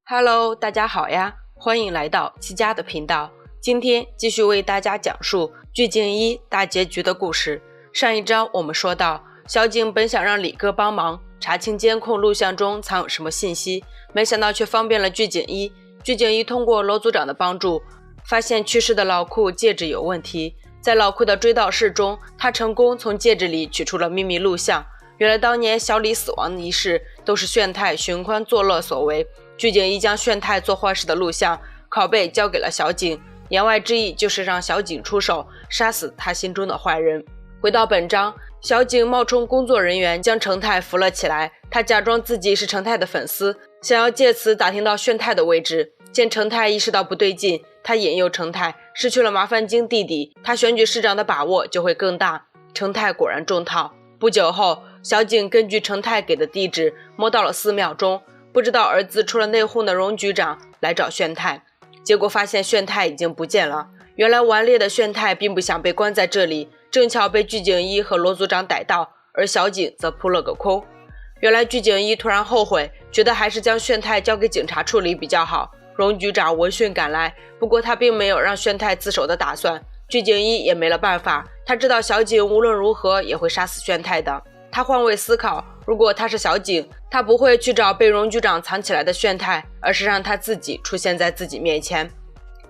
Hello， 大家好呀，欢迎来到七家的频道。今天继续为大家讲述具静一大结局的故事。上一章我们说到，小景本想让李哥帮忙查清监控录像中藏有什么信息，没想到却方便了具静一。具静一通过罗组长的帮助，发现去世的老库戒指有问题。在老库的追悼室中，他成功从戒指里取出了秘密录像。原来当年小李死亡一事都是炫太寻欢作乐所为。具静一将炫太做坏事的录像拷贝交给了小景，言外之意就是让小景出手杀死他心中的坏人。回到本章，小景冒充工作人员将程太扶了起来，他假装自己是程太的粉丝，想要借此打听到炫太的位置。见程太意识到不对劲，他引诱程太失去了麻烦精弟弟，他选举市长的把握就会更大。程太果然中套。不久后，小景根据程太给的地址摸到了寺庙中，不知道儿子出了内讧的荣局长来找炫太，结果发现炫太已经不见了。原来顽劣的炫太并不想被关在这里，正巧被具静一和罗组长逮到，而小景则扑了个空。原来具静一突然后悔，觉得还是将炫太交给警察处理比较好。荣局长闻讯赶来，不过他并没有让炫太自首的打算。具静一也没了办法，他知道小景无论如何也会杀死炫太的。他换位思考，如果他是小景，他不会去找被荣局长藏起来的炫太，而是让他自己出现在自己面前。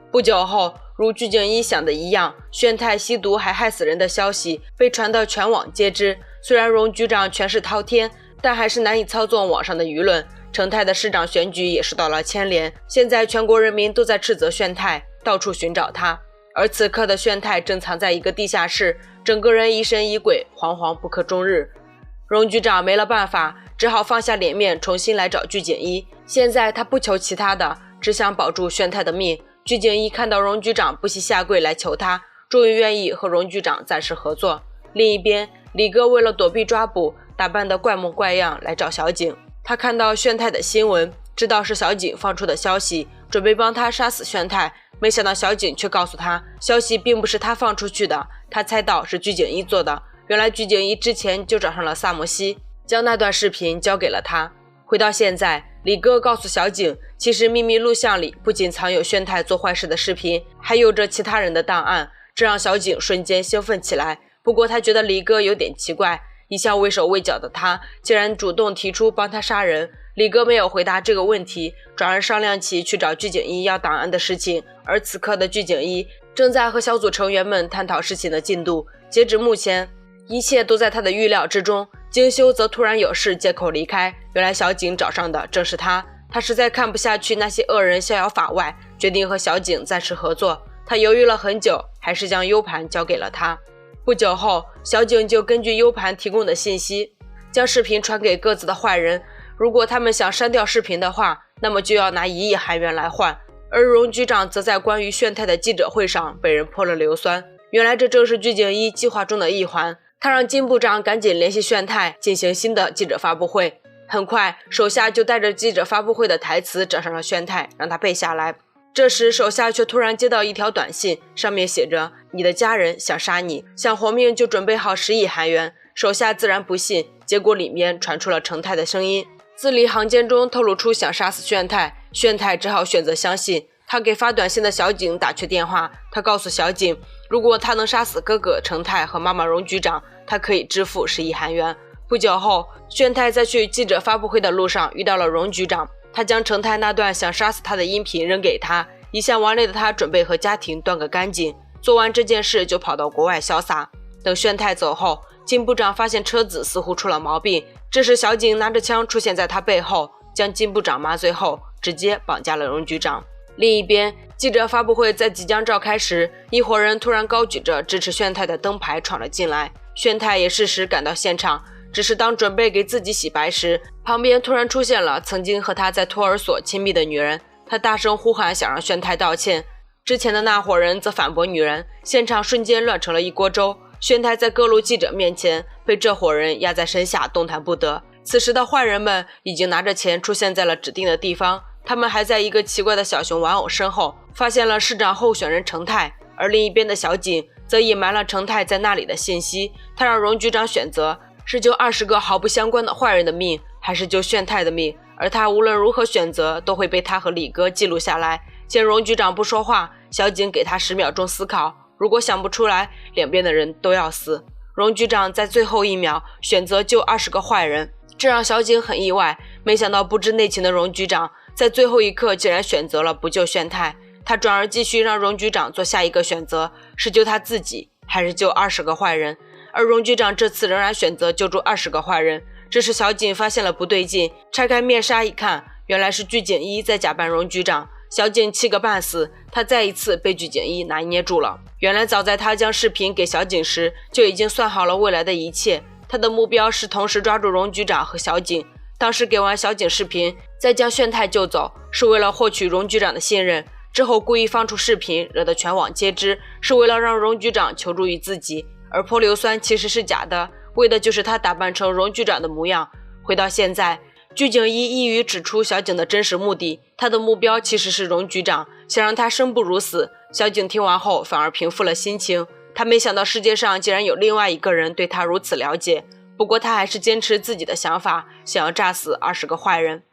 不久后，如具静一想的一样，炫太吸毒还害死人的消息被传到全网皆知。虽然荣局长权势滔天，但还是难以操纵网上的舆论。程太的市长选举也受到了牵连，现在全国人民都在斥责炫太，到处寻找他。而此刻的炫太正藏在一个地下室，整个人疑神疑鬼，惶惶不可终日。荣局长没了办法，只好放下脸面，重新来找具静一。现在他不求其他的，只想保住炫太的命。具静一看到荣局长不惜下跪来求他，终于愿意和荣局长暂时合作。另一边，李哥为了躲避抓捕，打扮得怪模怪样来找小景。他看到炫太的新闻，知道是小景放出的消息，准备帮他杀死炫太，没想到小景却告诉他，消息并不是他放出去的，他猜到是具静一做的。原来具静一之前就找上了萨摩西，将那段视频交给了他。回到现在，李哥告诉小景，其实秘密录像里不仅藏有炫太做坏事的视频，还有着其他人的档案，这让小景瞬间兴奋起来。不过他觉得李哥有点奇怪，一向畏手畏脚的他竟然主动提出帮他杀人。李哥没有回答这个问题，转而商量起去找具静一要档案的事情。而此刻的具静一正在和小组成员们探讨事情的进度，截止目前一切都在他的预料之中。精修则突然有事借口离开，原来小景找上的正是他。他实在看不下去那些恶人逍遥法外，决定和小景暂时合作。他犹豫了很久，还是将 U 盘交给了他。不久后，小景就根据 U 盘提供的信息，将视频传给各自的坏人。如果他们想删掉视频的话，那么就要拿1亿韩元来换。而荣局长则在关于炫太的记者会上被人泼了硫酸。原来这正是具静一计划中的一环，他让金部长赶紧联系炫太进行新的记者发布会。很快，手下就带着记者发布会的台词找上了炫太，让他背下来。这时手下却突然接到一条短信，上面写着，你的家人想杀你，想活命就准备好10亿韩元。手下自然不信，结果里面传出了程太的声音，字里行间中透露出想杀死炫太。炫太只好选择相信。他给发短信的小景打去电话，他告诉小景，如果他能杀死哥哥程太和妈妈荣局长，他可以支付10亿韩元。不久后，炫太在去记者发布会的路上遇到了荣局长，他将程太那段想杀死他的音频扔给他。一向顽劣的他准备和家庭断个干净，做完这件事就跑到国外潇洒。等炫太走后，金部长发现车子似乎出了毛病，这时小景拿着枪出现在他背后，将金部长麻醉后直接绑架了荣局长。另一边，记者发布会在即将召开时，一伙人突然高举着支持炫太的灯牌闯了进来。炫太也适时赶到现场，只是当准备给自己洗白时，旁边突然出现了曾经和他在托儿所亲密的女人。他大声呼喊，想让炫太道歉。之前的那伙人则反驳女人，现场瞬间乱成了一锅粥。炫太在各路记者面前被这伙人压在身下，动弹不得。此时的坏人们已经拿着钱出现在了指定的地方，他们还在一个奇怪的小熊玩偶身后发现了市长候选人程太，而另一边的小景则隐瞒了程太在那里的信息。他让荣局长选择是救20个毫不相关的坏人的命，还是救炫太的命。而他无论如何选择都会被他和李哥记录下来。见荣局长不说话，小景给他10秒钟思考，如果想不出来，两边的人都要死。荣局长在最后1秒选择救20个坏人，这让小景很意外，没想到不知内情的荣局长在最后一刻竟然选择了不救炫太。他转而继续让荣局长做下一个选择，是救他自己还是救20个坏人。而荣局长这次仍然选择救助20个坏人。这时小景发现了不对劲，拆开面纱一看，原来是具景一在假扮荣局长。小景气个半死，他再一次被具景一拿捏住了。原来早在他将视频给小景时，就已经算好了未来的一切。他的目标是同时抓住荣局长和小景。当时给完小景视频，再将炫太救走，是为了获取荣局长的信任。之后故意放出视频，惹得全网皆知，是为了让荣局长求助于自己。而泼硫酸其实是假的，为的就是他打扮成荣局长的模样。回到现在，具景一一语指出小景的真实目的，他的目标其实是荣局长，想让他生不如死。小景听完后反而平复了心情，他没想到世界上竟然有另外一个人对他如此了解。不过他还是坚持自己的想法，想要炸死20个坏人。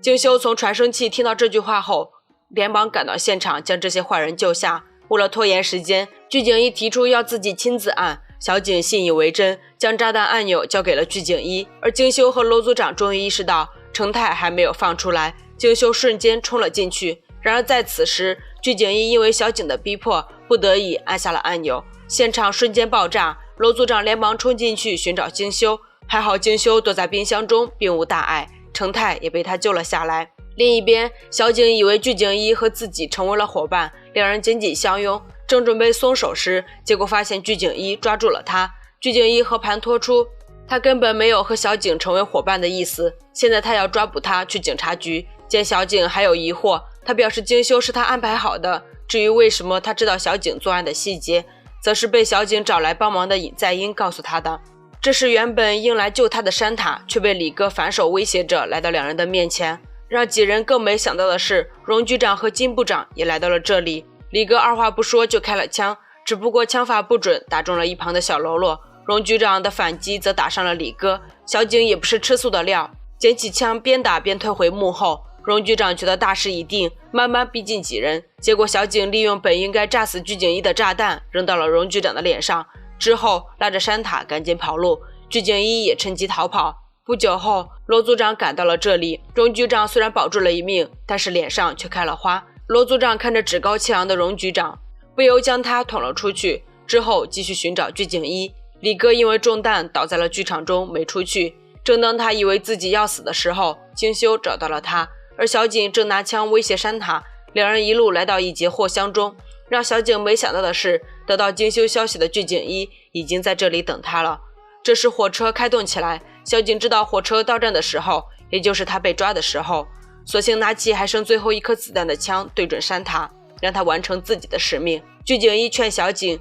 敬修从传声器听到这句话后，连忙赶到现场将这些坏人救下。为了拖延时间，具景一提出要自己亲自按，小景信以为真，将炸弹按钮交给了具景一。而敬修和罗组长终于意识到成太还没有放出来，敬修瞬间冲了进去。然而在此时，具景一因为小景的逼迫，不得已按下了按钮，现场瞬间爆炸。罗组长连忙冲进去寻找敬修，还好敬修躲在冰箱中，并无大碍，成太也被他救了下来。另一边，小景以为具景一和自己成为了伙伴，两人紧紧相拥，正准备松手时，结果发现具景一抓住了他。具景一和盘托出，他根本没有和小景成为伙伴的意思，现在他要抓捕他去警察局。见小景还有疑惑，他表示敬修是他安排好的，至于为什么他知道小景作案的细节，则是被小景找来帮忙的尹在英告诉他的。这是原本应来救他的山塔，却被李哥反手威胁着来到两人的面前。让几人更没想到的是，荣局长和金部长也来到了这里。李哥二话不说就开了枪，只不过枪法不准，打中了一旁的小喽啰。荣局长的反击则打伤了李哥。小景也不是吃素的料，捡起枪边打边退回幕后。荣局长觉得大势已定，慢慢逼近几人，结果小景利用本应该炸死具景一的炸弹扔到了荣局长的脸上，之后拉着山塔赶紧跑路，具景一也趁机逃跑。不久后，罗组长赶到了这里。荣局长虽然保住了一命，但是脸上却开了花。罗组长看着趾高气扬的荣局长，不由将他捅了出去，之后继续寻找具景一。李哥因为中弹倒在了剧场中没出去。正当他以为自己要死的时候，敬修找到了他，而小景正拿枪威胁山塔。两人一路来到一节货箱中，让小景没想到的是，得到敬修消息的具景一已经在这里等他了。这时火车开动起来，小景知道火车到站的时候，也就是他被抓的时候，索性拿起还剩最后一颗子弹的枪对准山塔，让他完成自己的使命。具景一劝小景，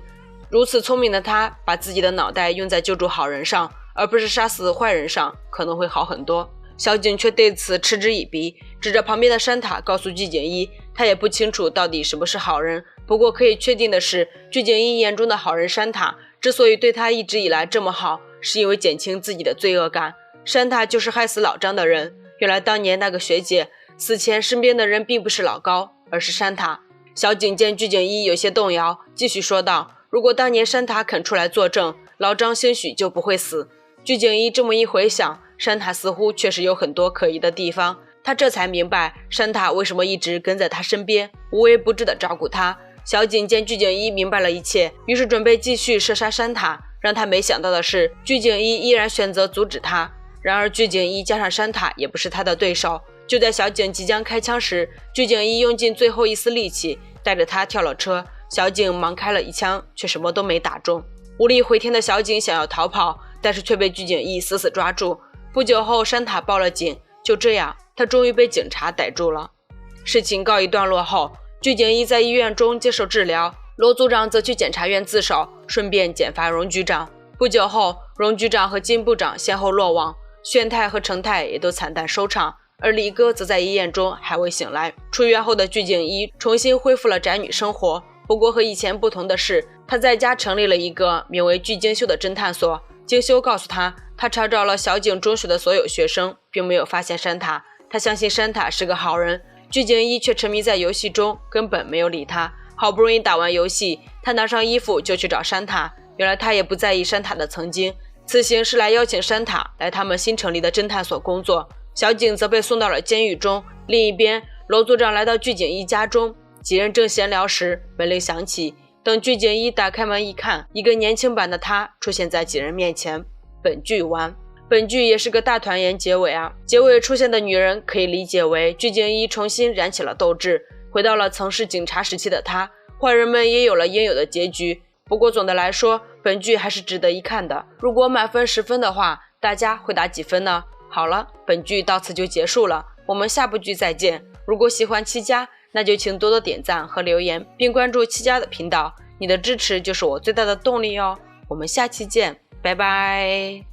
如此聪明的他，把自己的脑袋用在救助好人上，而不是杀死坏人上，可能会好很多。小景却对此嗤之以鼻，指着旁边的山塔告诉具景一，他也不清楚到底什么是好人，不过可以确定的是，具景一眼中的好人山塔之所以对他一直以来这么好，是因为减轻自己的罪恶感。山塔就是害死老张的人，原来当年那个学姐死前身边的人并不是老高，而是山塔。小景见具景一有些动摇，继续说道，如果当年山塔肯出来作证，老张兴许就不会死。具景一这么一回想，山塔似乎确实有很多可疑的地方，他这才明白山塔为什么一直跟在他身边，无微不至地照顾他。小景见具景一明白了一切，于是准备继续射杀山塔。让他没想到的是，具景一依然选择阻止他。然而具景一加上山塔也不是他的对手。就在小景即将开枪时，具景一用尽最后一丝力气，带着他跳了车。小景忙开了一枪，却什么都没打中。无力回天的小景想要逃跑，但是却被具景一死死抓住。不久后，山塔报了警，就这样，他终于被警察逮住了。事情告一段落后，具景一在医院中接受治疗，罗组长则去检察院自首，顺便检罚荣局长。不久后，荣局长和金部长先后落网，炫太和成太也都惨淡收场，而李哥则在医院中还未醒来。出院后的具景一重新恢复了宅女生活，不过和以前不同的是，他在家成立了一个名为具精修的侦探所。精修告诉他，他查找了小景中学的所有学生，并没有发现山塔，他相信山塔是个好人，具景一却沉迷在游戏中，根本没有理他。好不容易打完游戏，他拿上衣服就去找山塔。原来他也不在意山塔的曾经，此行是来邀请山塔来他们新成立的侦探所工作。小景则被送到了监狱中。另一边，罗组长来到具景一家中，几人正闲聊时，门铃响起。等具景一打开门一看，一个年轻版的他出现在几人面前。本剧完。本剧也是个大团圆结尾啊！结尾出现的女人可以理解为具景一重新燃起了斗志，回到了曾是警察时期的他，坏人们也有了应有的结局。不过总的来说，本剧还是值得一看的。如果满分10分的话，大家会打几分呢？好了，本剧到此就结束了，我们下部剧再见。如果喜欢七家，那就请多多点赞和留言，并关注七家的频道，你的支持就是我最大的动力哦。我们下期见，拜拜。